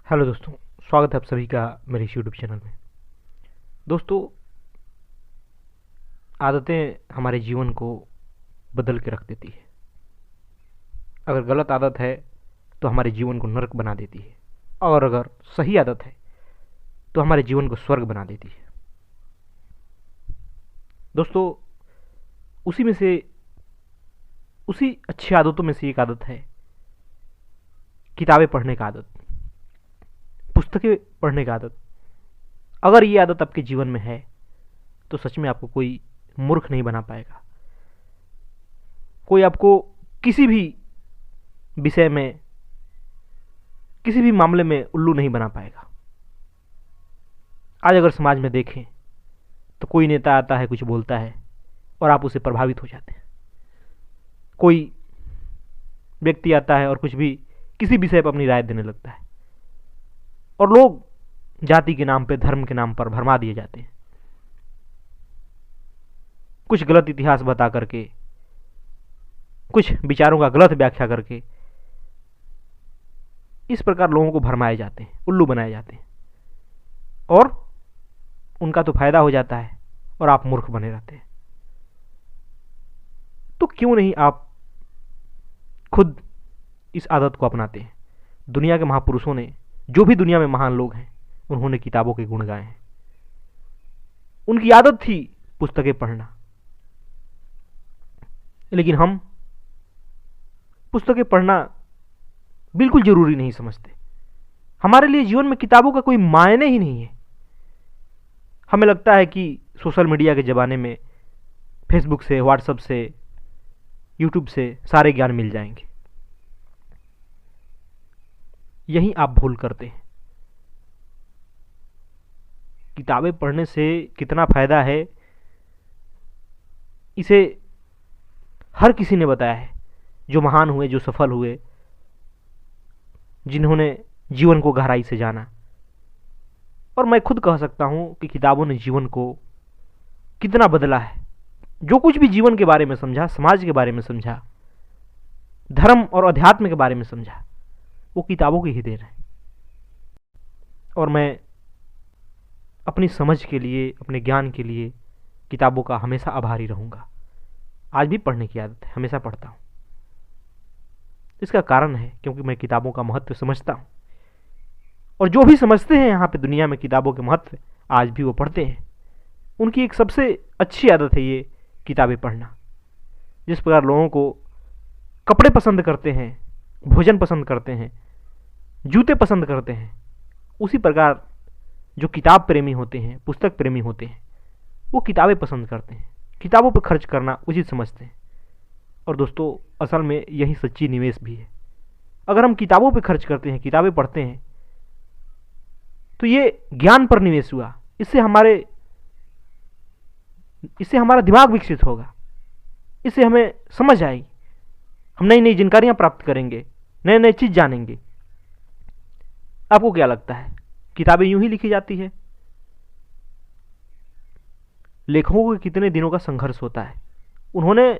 Hello दोस्तों, स्वागत है आप सभी का मेरे इस यूट्यूब चैनल में। दोस्तों, आदतें हमारे जीवन को बदल के रख देती है। अगर गलत आदत है तो हमारे जीवन को नरक बना देती है, और अगर सही आदत है तो हमारे जीवन को स्वर्ग बना देती है। दोस्तों, उसी में से उसी अच्छी आदतों में से एक आदत है किताबें पढ़ने का आदत, पुस्तकें पढ़ने का आदत। अगर ये आदत आपके जीवन में है तो सच में आपको कोई मूर्ख नहीं बना पाएगा। कोई आपको किसी भी विषय में, किसी भी मामले में उल्लू नहीं बना पाएगा। आज अगर समाज में देखें तो कोई नेता आता है, कुछ बोलता है और आप उसे प्रभावित हो जाते हैं। कोई व्यक्ति आता है और कुछ भी किसी विषय पर अपनी राय देने लगता है, और लोग जाति के नाम पे, धर्म के नाम पर भरमा दिए जाते हैं। कुछ गलत इतिहास बता करके, कुछ विचारों का गलत व्याख्या करके इस प्रकार लोगों को भरमाए जाते हैं, उल्लू बनाए जाते हैं, और उनका तो फायदा हो जाता है और आप मूर्ख बने रहते हैं। तो क्यों नहीं आप खुद इस आदत को अपनाते हैं? दुनिया के महापुरुषों ने, जो भी दुनिया में महान लोग हैं, उन्होंने किताबों के गुण गाए हैं। उनकी आदत थी पुस्तकें पढ़ना, लेकिन हम पुस्तकें पढ़ना बिल्कुल जरूरी नहीं समझते। हमारे लिए जीवन में किताबों का कोई मायने ही नहीं है। हमें लगता है कि सोशल मीडिया के ज़माने में फेसबुक से, व्हाट्सएप से, यूट्यूब से सारे ज्ञान मिल जाएंगे। यही आप भूल करते हैं। किताबें पढ़ने से कितना फायदा है, इसे हर किसी ने बताया है, जो महान हुए, जो सफल हुए, जिन्होंने जीवन को गहराई से जाना। और मैं खुद कह सकता हूं कि किताबों ने जीवन को कितना बदला है। जो कुछ भी जीवन के बारे में समझा, समाज के बारे में समझा, धर्म और अध्यात्म के बारे में समझा, वो किताबों की ही देन है। और मैं अपनी समझ के लिए, अपने ज्ञान के लिए किताबों का हमेशा आभारी रहूंगा। आज भी पढ़ने की आदत है, हमेशा पढ़ता हूं। इसका कारण है क्योंकि मैं किताबों का महत्व समझता हूं, और जो भी समझते हैं यहाँ पे दुनिया में किताबों के महत्व, आज भी वो पढ़ते हैं। उनकी एक सबसे अच्छी आदत है ये किताबें पढ़ना। जिस प्रकार लोगों को कपड़े पसंद करते हैं, भोजन पसंद करते हैं, जूते पसंद करते हैं, उसी प्रकार जो किताब प्रेमी होते हैं, पुस्तक प्रेमी होते हैं, वो किताबें पसंद करते हैं, किताबों पर खर्च करना उचित समझते हैं। और दोस्तों, असल में यही सच्ची निवेश भी है। अगर हम किताबों पर खर्च करते हैं, किताबें पढ़ते हैं, तो ये ज्ञान पर निवेश हुआ। इससे हमारा दिमाग विकसित होगा, इससे हमें समझ आएगी, हम नई नई जानकारियां प्राप्त करेंगे, नए नए चीज जानेंगे। आपको क्या लगता है, किताबें यूं ही लिखी जाती है? लेखकों के कितने दिनों का संघर्ष होता है। उन्होंने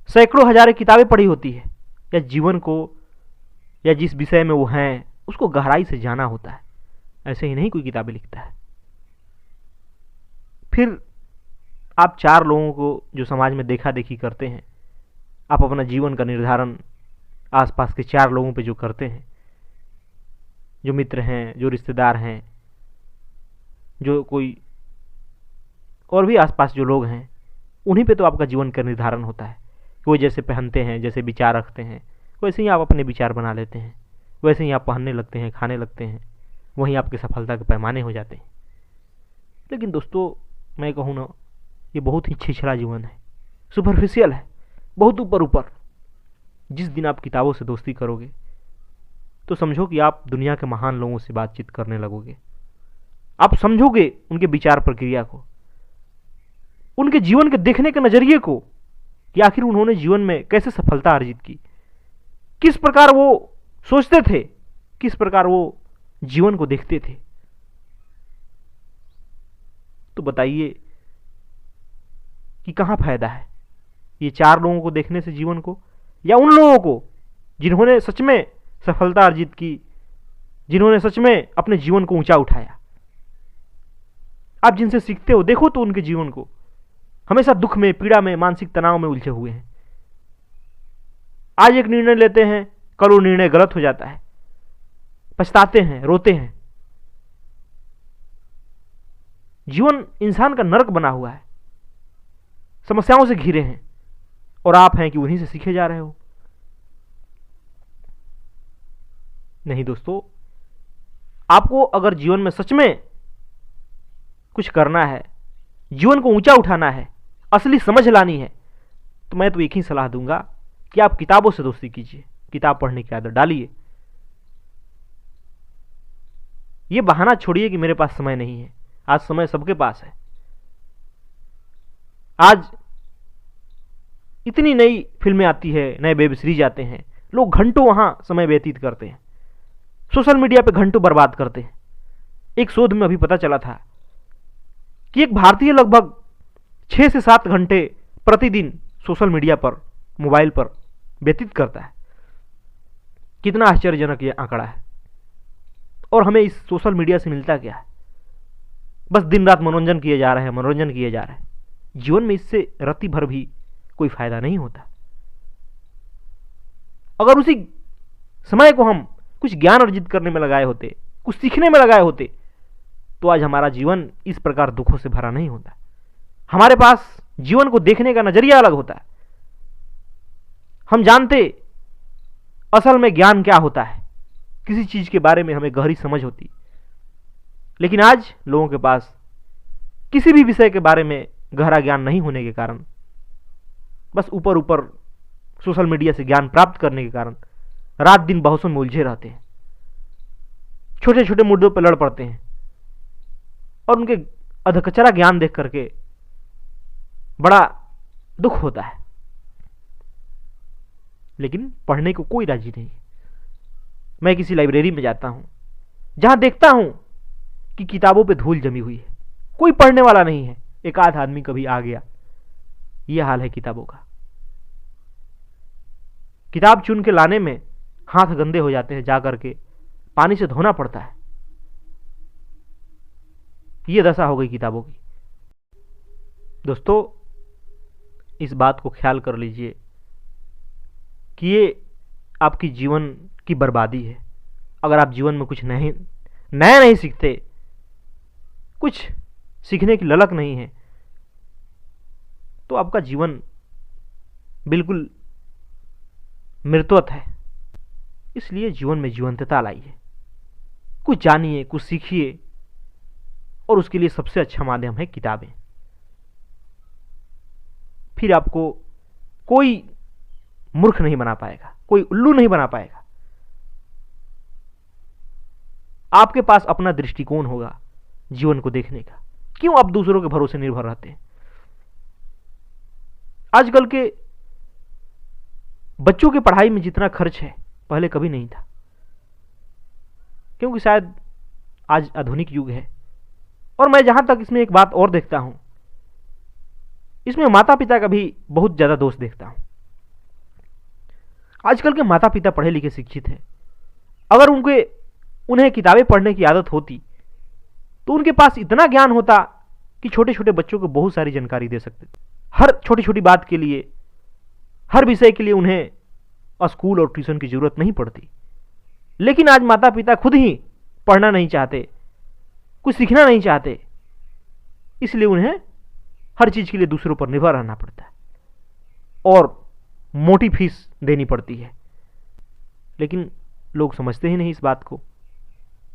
सैकड़ों हजारों किताबें पढ़ी होती है, या जीवन को, या जिस विषय में वो हैं उसको गहराई से जाना होता है। ऐसे ही नहीं कोई किताबें लिखता है। फिर आप चार लोगों को जो समाज में देखा देखी करते हैं, आप अपना जीवन का निर्धारण आसपास के चार लोगों पे जो करते हैं, जो मित्र हैं, जो रिश्तेदार हैं, जो कोई और भी आसपास जो लोग हैं, उन्हीं पे तो आपका जीवन का निर्धारण होता है। वो जैसे पहनते हैं, जैसे विचार रखते हैं, वैसे ही आप अपने विचार बना लेते हैं, वैसे ही आप पहनने लगते हैं, खाने लगते हैं, वहीं आपकी सफलता के पैमाने हो जाते हैं। लेकिन दोस्तों, मैं कहूँ ना, ये बहुत ही छिछला जीवन है, सुपरफिशियल है, बहुत ऊपर ऊपर। जिस दिन आप किताबों से दोस्ती करोगे तो समझो कि आप दुनिया के महान लोगों से बातचीत करने लगोगे। आप समझोगे उनके विचार प्रक्रिया को, उनके जीवन के देखने के नजरिए को, कि आखिर उन्होंने जीवन में कैसे सफलता अर्जित की, किस प्रकार वो सोचते थे, किस प्रकार वो जीवन को देखते थे। तो बताइए कि कहां फायदा है, ये चार लोगों को देखने से जीवन को, या उन लोगों को जिन्होंने सच में सफलता अर्जित की, जिन्होंने सच में अपने जीवन को ऊंचा उठाया। आप जिनसे सीखते हो, देखो तो उनके जीवन को, हमेशा दुख में, पीड़ा में, मानसिक तनाव में उलझे हुए हैं। आज एक निर्णय लेते हैं, कल वो निर्णय गलत हो जाता है, पछताते हैं, रोते हैं। जीवन इंसान का नरक बना हुआ है, समस्याओं से घिरे हैं, और आप हैं कि उन्हीं से सीखे जा रहे हो। नहीं दोस्तों, आपको अगर जीवन में सच में कुछ करना है, जीवन को ऊंचा उठाना है, असली समझ लानी है, तो मैं तो एक ही सलाह दूंगा कि आप किताबों से दोस्ती कीजिए, किताब पढ़ने की आदत डालिए। यह बहाना छोड़िए कि मेरे पास समय नहीं है। आज समय सबके पास है। आज इतनी नई फिल्में आती है, नए वेब सीरीज आते हैं, लोग घंटों वहां समय व्यतीत करते हैं, सोशल मीडिया पे घंटों बर्बाद करते हैं। एक शोध में अभी पता चला था कि एक भारतीय लगभग 6 से 7 घंटे प्रतिदिन सोशल मीडिया पर, मोबाइल पर व्यतीत करता है। कितना आश्चर्यजनक यह आंकड़ा है। और हमें इस सोशल मीडिया से मिलता क्या है? बस दिन रात मनोरंजन किए जा रहे हैं, मनोरंजन किए जा रहे हैं। जीवन में इससे रत्ती भर भी कोई फायदा नहीं होता। अगर उसी समय को हम कुछ ज्ञान अर्जित करने में लगाए होते, कुछ सीखने में लगाए होते, तो आज हमारा जीवन इस प्रकार दुखों से भरा नहीं होता। हमारे पास जीवन को देखने का नजरिया अलग होता है। हम जानते असल में ज्ञान क्या होता है, किसी चीज के बारे में हमें गहरी समझ होती। लेकिन आज लोगों के पास किसी भी विषय के बारे में गहरा ज्ञान नहीं होने के कारण, बस ऊपर ऊपर सोशल मीडिया से ज्ञान प्राप्त करने के कारण रात दिन बहसों में उलझे रहते हैं, छोटे छोटे मुद्दों पर लड़ पड़ते हैं, और उनके अधकचरा ज्ञान देख करके बड़ा दुख होता है। लेकिन पढ़ने को कोई राजी नहीं। मैं किसी लाइब्रेरी में जाता हूं, जहां देखता हूं कि किताबों पे धूल जमी हुई है, कोई पढ़ने वाला नहीं है। एक आध आदमी कभी आ गया। यह हाल है किताबों का। किताब चुन के लाने में हाथ गंदे हो जाते हैं, जाकर के पानी से धोना पड़ता है। यह दशा हो गई किताबों की। दोस्तों, इस बात को ख्याल कर लीजिए कि ये आपकी जीवन की बर्बादी है। अगर आप जीवन में कुछ नया नहीं सीखते, कुछ सीखने की ललक नहीं है, तो आपका जीवन बिल्कुल मृतवत है। इसलिए जीवन में जीवंतता लाइए, कुछ जानिए, कुछ सीखिए, और उसके लिए सबसे अच्छा माध्यम है किताबें। फिर आपको कोई मूर्ख नहीं बना पाएगा, कोई उल्लू नहीं बना पाएगा। आपके पास अपना दृष्टिकोण होगा जीवन को देखने का। क्यों आप दूसरों के भरोसे निर्भर रहते हैं? आजकल के बच्चों की पढ़ाई में जितना खर्च है, पहले कभी नहीं था, क्योंकि शायद आज आधुनिक युग है। और मैं जहां तक इसमें एक बात और देखता हूं, इसमें माता पिता का भी बहुत ज्यादा दोष देखता हूं। आजकल के माता पिता पढ़े लिखे शिक्षित हैं। अगर उन्हें किताबें पढ़ने की आदत होती, तो उनके पास इतना ज्ञान होता कि छोटे छोटे बच्चों को बहुत सारी जानकारी दे सकते थे। हर छोटी छोटी बात के लिए, हर विषय के लिए उन्हें स्कूल और ट्यूशन की जरूरत नहीं पड़ती। लेकिन आज माता पिता खुद ही पढ़ना नहीं चाहते, कुछ सीखना नहीं चाहते, इसलिए उन्हें हर चीज के लिए दूसरों पर निर्भर रहना पड़ता है और मोटी फीस देनी पड़ती है। लेकिन लोग समझते ही नहीं इस बात को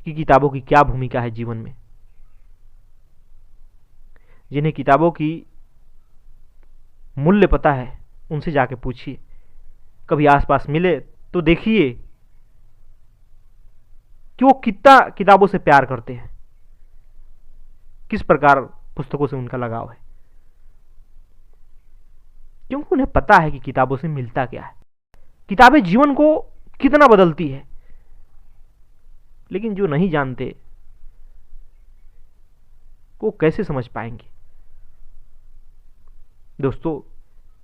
कि किताबों की क्या भूमिका है जीवन में। जिन्हें किताबों की मूल्य पता है, उनसे जाके पूछिए। कभी आसपास मिले तो देखिए कि वो कितना किताबों से प्यार करते हैं, किस प्रकार पुस्तकों से उनका लगाव है, क्योंकि उन्हें पता है कि किताबों से मिलता क्या है, किताबें जीवन को कितना बदलती है। लेकिन जो नहीं जानते वो कैसे समझ पाएंगे? दोस्तों,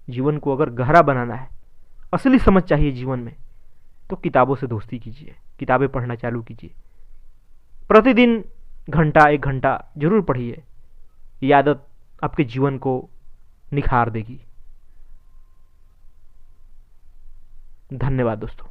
जीवन को अगर गहरा बनाना है, असली समझ चाहिए जीवन में, तो किताबों से दोस्ती कीजिए, किताबें पढ़ना चालू कीजिए। प्रतिदिन घंटा 1 घंटा जरूर पढ़िए। ये आदत आपके जीवन को निखार देगी। धन्यवाद दोस्तों।